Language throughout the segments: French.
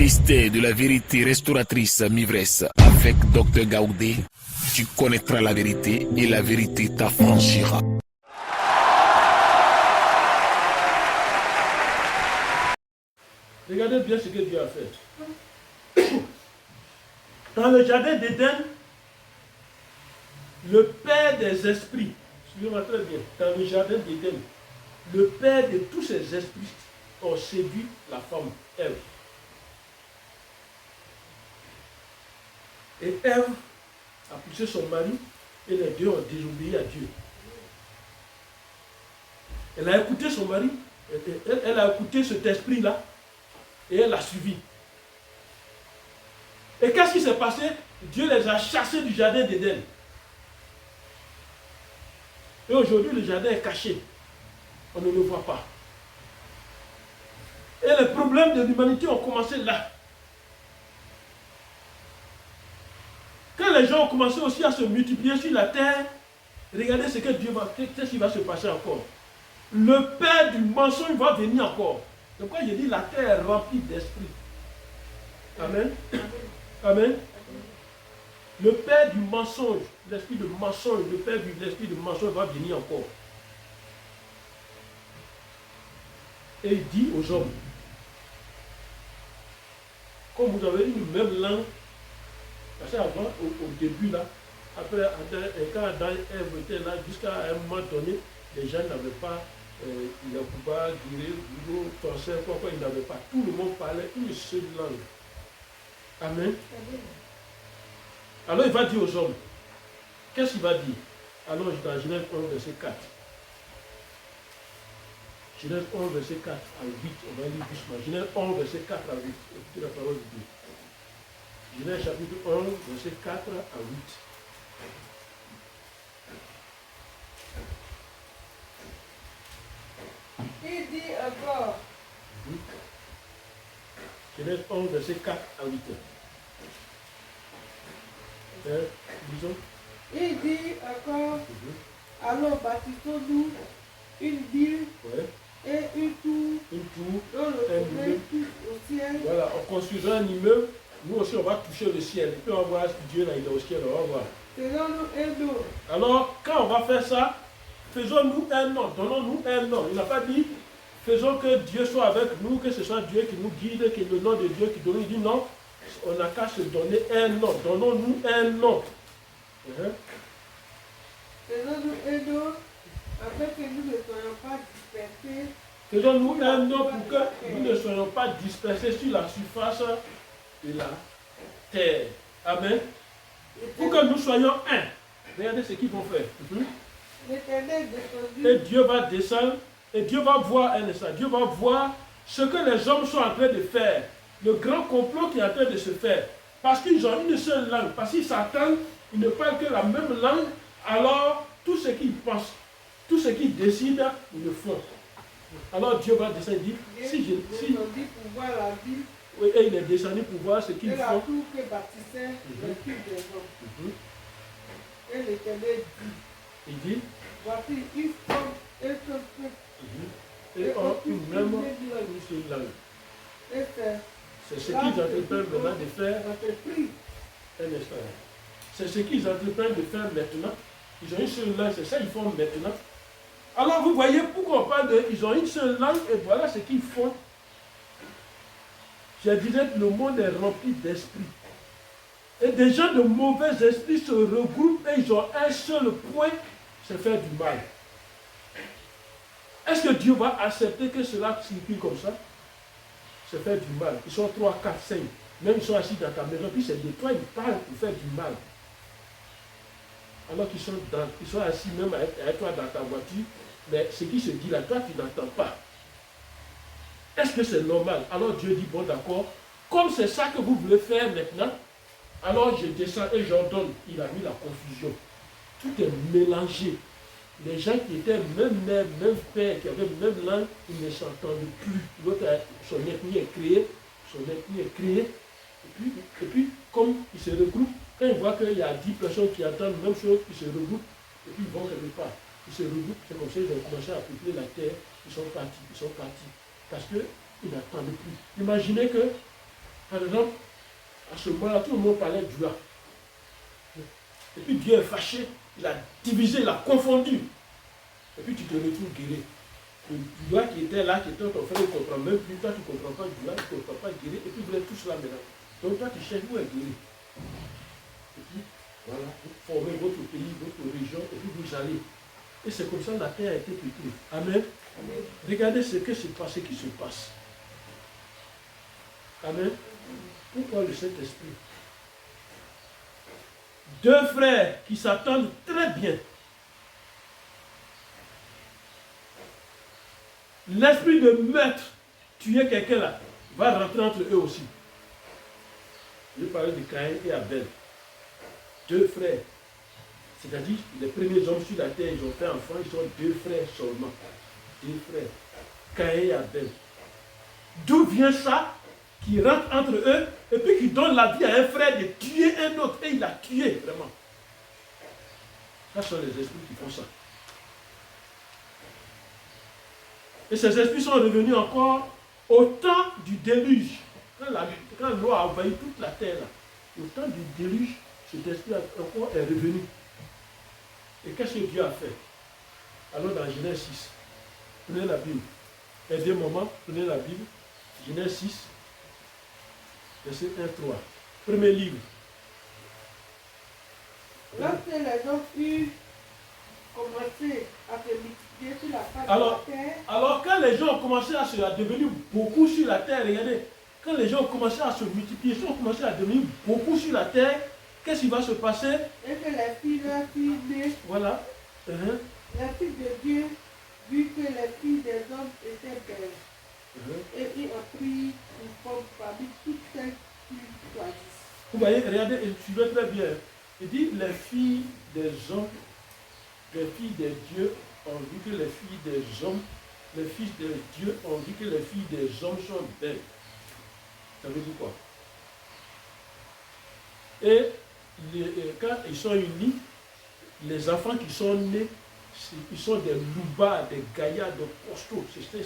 mystère de la vérité restauratrice mi-vresse avec Dr Gaoudé, tu connaîtras la vérité et la vérité t'affranchira. Regardez bien ce que Dieu a fait. Dans le jardin d'Éden, le Père des esprits, suivez-moi très bien, dans le jardin d'Éden, le Père de tous ces esprits a séduit la femme, Ève. Et Ève a poussé son mari et les deux ont désobéi à Dieu. Elle a écouté son mari, elle a écouté cet esprit-là et elle l'a suivi. Et qu'est-ce qui s'est passé? Dieu les a chassés du jardin d'Éden. Et aujourd'hui, le jardin est caché. On ne le voit pas. Et les problèmes de l'humanité ont commencé là. Quand les gens ont commencé aussi à se multiplier sur la terre, regardez ce que Dieu va faire, qu'est-ce qui va se passer encore. Le père du mensonge va venir encore. Donc quand je dis la terre est remplie d'esprit. Amen. Amen. Le père du mensonge, l'esprit de mensonge, le père de l'esprit de mensonge va venir encore. Et il dit aux hommes, comme vous avez une même langue, parce qu'avant, au début là, après, quand Adam et Ève étaient là, jusqu'à un moment donné, les gens n'avaient pas le pouvoir, le français, pourquoi ils n'avaient pas. Tout le monde parlait une seule langue. Amen. Alors il va dire aux hommes, qu'est-ce qu'il va dire? Alors dans Genèse 1, verset 4. Genèse 1, verset 4 à 8, on va lire doucement. Genèse 1, verset 4 à 8. Écoutez la parole de Dieu. Genèse chapitre 1, verset 4 à 8. Il dit encore. Genèse 1, verset 4 à 8. Disons. Il dit encore, alors bâtissons-nous une ville et une tour dont le sommet touche au ciel. Voilà, en construisant un immeuble, nous aussi on va toucher le ciel. Et puis on va voir Dieu là, il est au ciel, on va voir. Faisons-nous un nom. Alors, quand on va faire ça, faisons-nous un nom, donnons-nous un nom. Il n'a pas dit, faisons que Dieu soit avec nous, que ce soit Dieu qui nous guide, que le nom de Dieu qui donne. Il dit non, on n'a qu'à se donner un nom. Donnons-nous un nom. Faisons-nous un nom, afin que nous ne soyons pas dispersés. Faisons-nous un nom pour que nous ne soyons pas dispersés sur la surface de la terre. Amen. Pour que nous soyons un. Regardez ce qu'ils vont faire. L'Éternel Et descendit. Dieu va descendre, et Dieu va voir Dieu va voir ce que les hommes sont en train de faire, le grand complot qui est en train de se faire. Parce qu'ils ont une seule langue, parce qu'ils s'attendent, ils ne parlent que la même langue, alors tout ce qu'ils pensent, tout ce qu'ils décident, ils le font. Alors Dieu va descendre et dire, Descendit pour voir la ville oui, et il est descendu pour voir ce qu'ils et la font. tour que bâtissaient les fils des hommes. Et l'Éternel dit, Il dit, voici, ils font un seul peuple. et ont une même une seule langue. Et C'est ce qu'ils entreprennent maintenant de faire. Un instant. C'est ce qu'ils entreprennent de faire maintenant. Ils ont une seule langue, c'est ça qu'ils font maintenant. Alors vous voyez pourquoi on parle de... Ils ont une seule langue et voilà ce qu'ils font. Je disais que le monde est rempli d'esprits. Et des gens de mauvais esprits se regroupent et ils ont un seul point, c'est faire du mal. Est-ce que Dieu va accepter que cela circule comme ça? C'est faire du mal. Ils sont 3, 4, 5. Même ils sont assis dans ta maison, puis c'est de toi, ils parlent pour faire du mal. Alors qu'ils sont assis même avec toi dans ta voiture, mais ce qui se dit là, toi, tu n'entends pas. Est-ce que c'est normal? Alors Dieu dit, bon d'accord, comme c'est ça que vous voulez faire maintenant, alors je descends et j'ordonne. Il a mis la confusion. Tout est mélangé. Les gens qui étaient même mère, même père, qui avaient même langue, ils ne s'entendent plus. L'autre, son ethnie est créée, et puis comme ils se regroupent, quand ils voient qu'il y a 10 personnes qui entendent la même chose, ils se regroupent, et puis ils vont quelque part. Ils se regroupent, c'est comme ça qu'ils ont commencé à peupler la terre, ils sont partis. Parce qu'ils n'attendent plus. Imaginez que Par exemple, à ce moment-là, tout le monde parlait de Dieu. Et puis Dieu est fâché, il a divisé, il a confondu. Et puis tu te retrouves guéri. Le Dieu qui était là, qui était ton frère, il ne comprend même plus. Toi, tu ne comprends pas Dieu, tu ne comprends pas guéri. Et puis vous êtes tous là maintenant. Donc toi, tu cherches où est guéri. Et puis, voilà, vous formez votre pays, votre région, et puis vous allez. Et c'est comme ça que la terre a été peuplée. Amen. Amen. Regardez ce qui se passe. Amen. Pourquoi le Saint-Esprit? Deux frères qui s'attendent très bien. L'esprit de meurtre, tuer quelqu'un là, va rentrer entre eux aussi. Je parlais de Caïn et Abel. Deux frères. C'est-à-dire, les premiers hommes sur la terre, ils ont fait enfant, ils sont deux frères seulement. Deux frères. Caïn et Abel. D'où vient ça? Qui rentre entre eux et puis qui donne la vie à un frère de tuer un autre. Et il a tué, vraiment. Ce sont les esprits qui font ça. Et ces esprits sont revenus encore au temps du déluge. Quand l'eau a envahi toute la terre, là, au temps du déluge, cet esprit encore est revenu. Et qu'est-ce que Dieu a fait? Alors dans Genèse 6, prenez la Bible. Aidez-moi, prenez la Bible. Genèse 6, verset 1-3. Premier livre. Lorsque les hommes eurent commencé à se multiplier sur la face de la terre. Alors quand les gens ont commencé à devenir beaucoup sur la terre, regardez, quand les gens ont commencé à se multiplier, ils ont commencé à devenir beaucoup sur la terre, qu'est-ce qui va se passer? Et que les filles leur filles nées. Voilà. Les filles de Dieu, vu que les filles des hommes étaient belles. Et il a pris une forme parmi toutes celles qui choisissent. Vous voyez, regardez, je vais très bien. Il dit les filles des hommes, les filles des dieux ont vu que les filles des hommes, les fils de Dieu ont vu que les filles des hommes sont belles. Ça veut dire quoi? Et quand ils sont unis, les enfants qui sont nés, ils sont des loubards, des gaillards, des costauds. C'était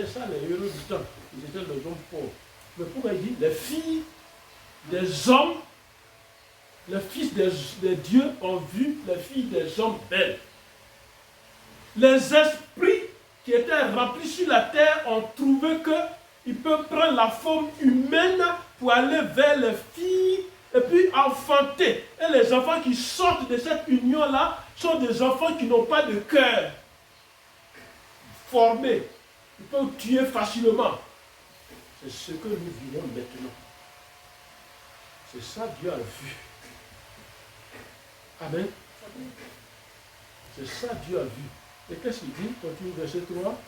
ça les héros du temps. Ils étaient les hommes pauvres. Mais pourquoi il dit les filles des hommes, les fils des dieux ont vu les filles des hommes belles. Les esprits qui étaient remplis sur la terre ont trouvé qu'ils peuvent prendre la forme humaine pour aller vers les filles et puis enfanter. Et les enfants qui sortent de cette union-là sont des enfants qui n'ont pas de cœur formé. Ils peuvent tuer facilement. C'est ce que nous vivons maintenant. C'est ça que Dieu a vu. Amen. C'est ça que Dieu a vu. Et qu'est-ce qu'il dit? Continue verset 3.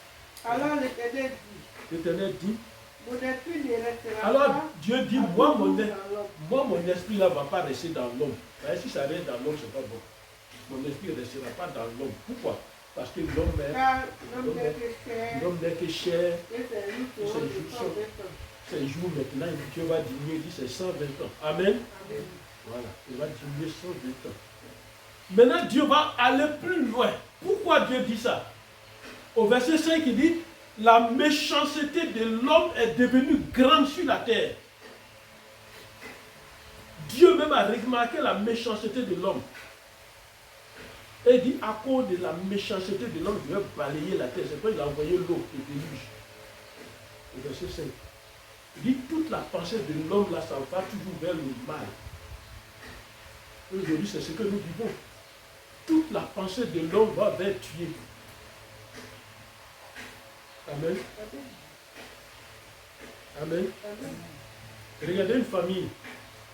Alors l'Éternel dit, mon esprit ne restera alors pas. Dieu dit, moi mon esprit là ne va pas rester dans l'homme. Si ça reste dans l'homme, c'est pas bon. Mon esprit ne restera pas dans l'homme. Pourquoi? Parce que l'homme n'est que chair. Ces jours maintenant, Dieu va diminuer, il dit c'est 120 ans. Amen. Voilà, il va diminuer 120 ans. Maintenant, Dieu va aller plus loin. Pourquoi Dieu dit ça? Au verset 5, il dit, la méchanceté de l'homme est devenue grande sur la terre. Dieu même a remarqué la méchanceté de l'homme. Et il dit, à cause de la méchanceté de l'homme, je vais balayer la terre. C'est pourquoi il a envoyé l'eau, le déluge. Au verset 5. Il dit, toute la pensée de l'homme, là, ça va toujours vers le mal. Aujourd'hui, c'est ce que nous vivons. Toute la pensée de l'homme va vers tuer. Amen. Amen. Amen. Regardez une famille,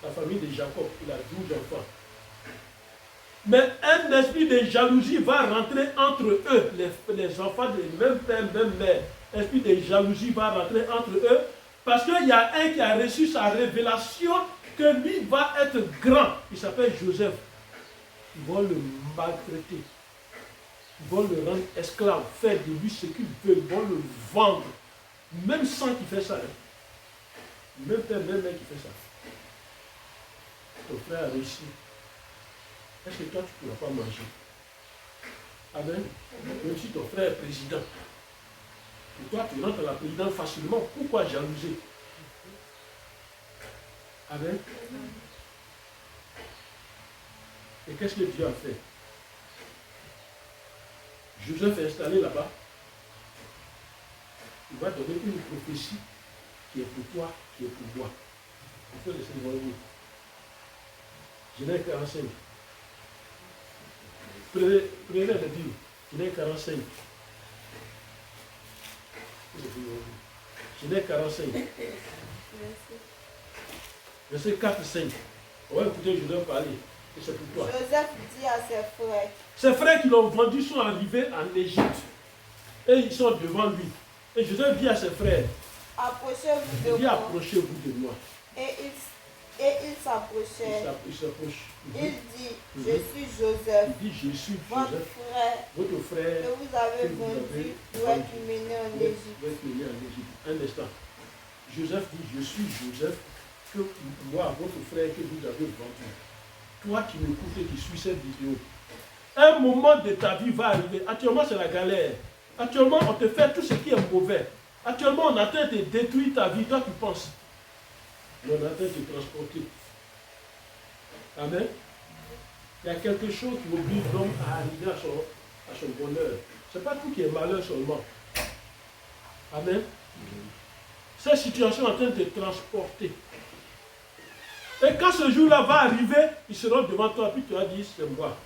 la famille de Jacob, il a 12 enfants. Mais un esprit de jalousie va rentrer entre eux, les enfants de même père, même mère. L'esprit de jalousie va rentrer entre eux, parce qu'il y a un qui a reçu sa révélation que lui va être grand. Il s'appelle Joseph. Ils vont le maltraiter. Ils vont le rendre esclave, faire de lui ce qu'ils veulent, ils vont le vendre. Même sans qu'il fait ça. Même père, même mère qui fait ça. Ton frère a réussi. Est-ce que toi, tu ne pourras pas manger? Amen. Même si ton frère est président. Et toi, tu rentres à la présidence facilement. Pourquoi jalouser? Amen. Et qu'est-ce que Dieu a fait? Joseph est installé là-bas. Il va donner une prophétie qui est pour toi, qui est pour moi. Il faut laisser devant vous. Genèse 45. Prenez le livre. Genèse 45. Genèse 45. Verset 4 et 5. On va écouter Joseph parler. Et c'est pour toi. Joseph dit à ses frères. Ses frères qui l'ont vendu sont arrivés en Égypte. Et ils sont devant lui. Et Joseph dit à ses frères, Approchez-vous de dit moi. approchez-vous de moi. Et ils s'approchèrent. Il s'approche. Il dit, je suis Joseph, Il dit, je suis votre Joseph, frère, votre frère, que vous avez que vous vendu avez pour être mené en Égypte. Vous êtes mené en Égypte. Un instant. Joseph dit, je suis Joseph, que moi, votre frère, que vous avez vendu. Toi qui m'écoutes et qui suis cette vidéo. Un moment de ta vie va arriver. Actuellement, c'est la galère. Actuellement, on te fait tout ce qui est mauvais. Actuellement, on est en train de détruire ta vie. Toi, tu penses. Mais on est en train de te transporter. Amen. Il y a quelque chose qui oblige l'homme à arriver à son bonheur. Ce n'est pas tout qui est malheur seulement. Amen. Cette situation est en train de te transporter. Et quand ce jour-là va arriver, ils seront devant toi, puis tu vas dire, c'est moi.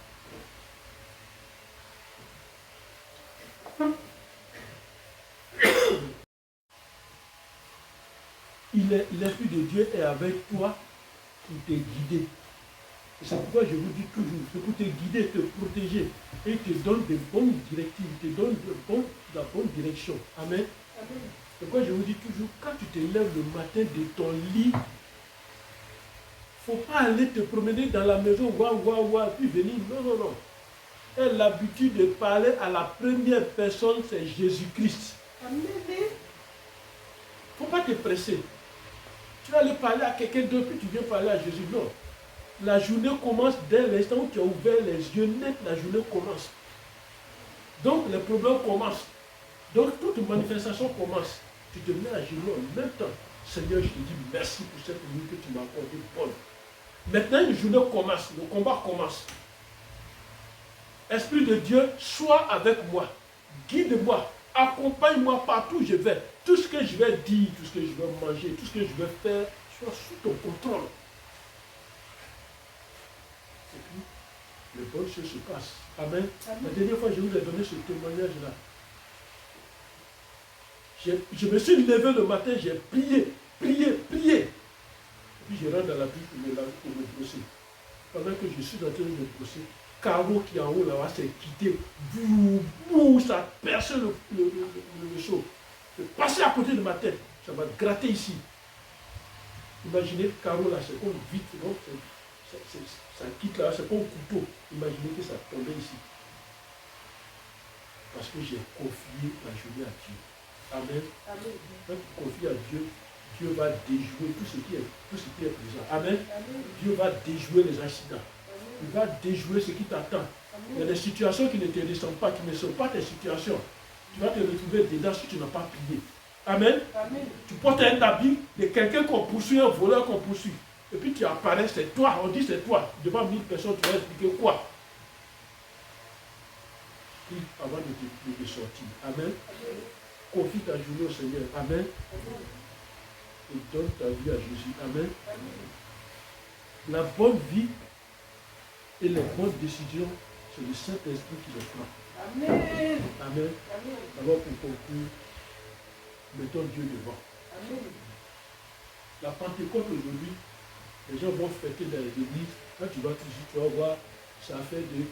L'Esprit de Dieu est avec toi pour te guider. C'est pourquoi je vous dis toujours, c'est pour te guider, te protéger. Et il te donne de bonnes directives, il te donne la bonne direction. Amen. C'est pourquoi je vous dis toujours, quand tu te lèves le matin de ton lit, il ne faut pas aller te promener dans la maison, puis venir. Non. Et l'habitude de parler à la première personne, c'est Jésus-Christ. Il ne faut pas te presser. Tu vas aller parler à quelqu'un d'autre, puis tu viens parler à Jésus. Non. La journée commence dès l'instant où tu as ouvert les yeux net, la journée commence. Donc les problèmes commencent. Donc toute manifestation commence. Tu te mets à genoux en même temps. Seigneur, je te dis merci pour cette nuit que tu m'as accordée bonne. Maintenant, une journée commence, le combat commence. Esprit de Dieu, sois avec moi. Guide-moi. Accompagne-moi partout où je vais. Tout ce que je vais dire, tout ce que je vais manger, tout ce que je vais faire, soit sous ton contrôle. Et puis, les bonnes choses se passent. Amen. La dernière fois, je vous ai donné ce témoignage-là. Je me suis levé le matin, j'ai prié. Et puis je rentre dans la douche pour me brosser. Pendant que je suis en train de me brosser, Caro qui est en haut là-bas s'est quitté. Ça a percé le chaud. C'est passé à côté de ma tête. Ça m'a gratté ici. Imaginez Caro là, c'est comme vite, non? Ça quitte là, c'est comme un couteau. Imaginez que ça tombait ici. Parce que j'ai confié la journée à Dieu. Amen. Amen. Quand tu confies à Dieu, Dieu va déjouer tout ce qui est présent. Amen. Amen. Dieu va déjouer les accidents. Amen. Il va déjouer ce qui t'attend. Il y a des situations qui ne te descendent pas, qui ne sont pas tes situations. Tu vas te retrouver dedans si tu n'as pas prié. Amen. Amen. Tu portes un habit de quelqu'un qu'on poursuit, un voleur qu'on poursuit. Et puis tu apparais, c'est toi, on dit c'est toi. Devant 1000 personnes, tu vas expliquer quoi? Prie avant de sortir. Amen. Amen. Confie ta journée au Seigneur. Amen. Amen. Et donne ta vie à Jésus. Amen. Amen. La bonne vie et les bonnes décisions, c'est le Saint-Esprit qui les prend. Amen. Amen. Amen. Alors pour conclure, mettons Dieu devant. Amen. La Pentecôte aujourd'hui, les gens vont fêter dans les églises. Quand tu vas ici, tu vas voir, ça fait de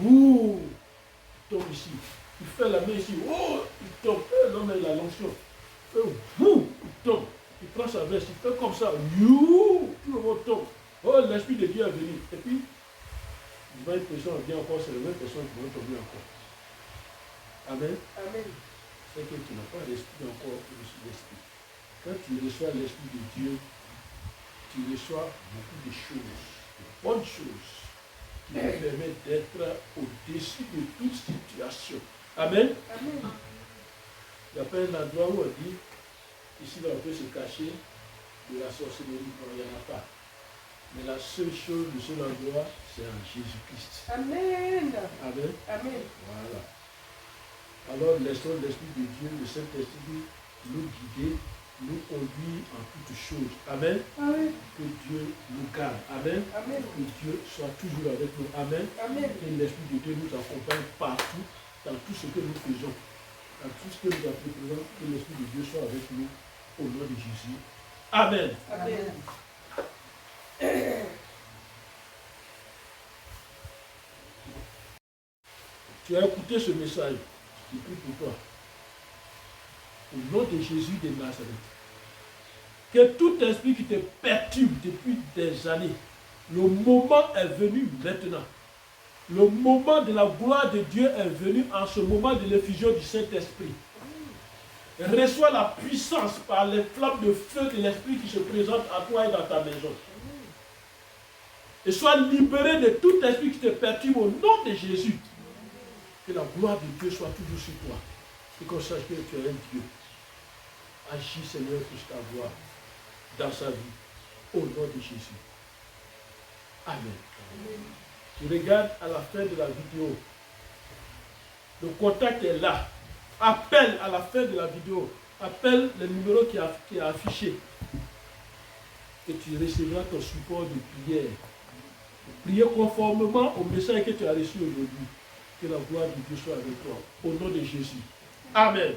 ouh, il tombe ici. Il fait la main ici, oh, il tombe. L'homme il a l'onction. Il fait ouh, il tombe. Il prend sa veste, il fait comme ça, you, tout le monde tombe. Oh, l'Esprit de Dieu est venu. Et puis, 20 personnes viennent encore, c'est les 20 personnes qui vont tomber encore. Amen. Amen. C'est que tu n'as pas l'esprit encore reçu l'esprit. Quand tu reçois l'esprit de Dieu, tu reçois beaucoup de choses, de bonnes choses, qui te permettent d'être au-dessus de toute situation. Amen. Amen. Il n'y a pas un endroit où on dit, ici là on peut se cacher, de la sorcellerie, non, il n'y en a pas. Mais la seule chose, le seul endroit, c'est en Jésus-Christ. Amen. Amen. Amen. Voilà. Alors laissons l'Esprit de Dieu, le Saint-Esprit, nous guider, nous conduire en toutes choses. Amen. Amen. Que Dieu nous garde. Amen. Amen. Que Dieu soit toujours avec nous. Amen. Amen. Et l'Esprit de Dieu nous accompagne partout, dans tout ce que nous faisons. Dans tout ce que nous faisons, que l'Esprit de Dieu soit avec nous. Au nom de Jésus. Amen. Amen. Tu as écouté ce message. Je prie pour toi. Au nom de Jésus de Nazareth. Que tout esprit qui te perturbe depuis des années, le moment est venu maintenant. Le moment de la gloire de Dieu est venu en ce moment de l'effusion du Saint-Esprit. Reçois la puissance par les flammes de feu de l'Esprit qui se présente à toi et dans ta maison. Et sois libéré de tout esprit qui te perturbe au nom de Jésus. Que la gloire de Dieu soit toujours sur toi. Et qu'on sache que tu es un Dieu. Agis, Seigneur, pour ta gloire dans sa vie. Au nom de Jésus. Amen. Tu regardes à la fin de la vidéo. Le contact est là. Appelle à la fin de la vidéo. Appelle le numéro qui est affiché. Et tu recevras ton support de prière. Priez conformément au message que tu as reçu aujourd'hui. Que la gloire de Dieu soit avec toi. Au nom de Jésus. Amen.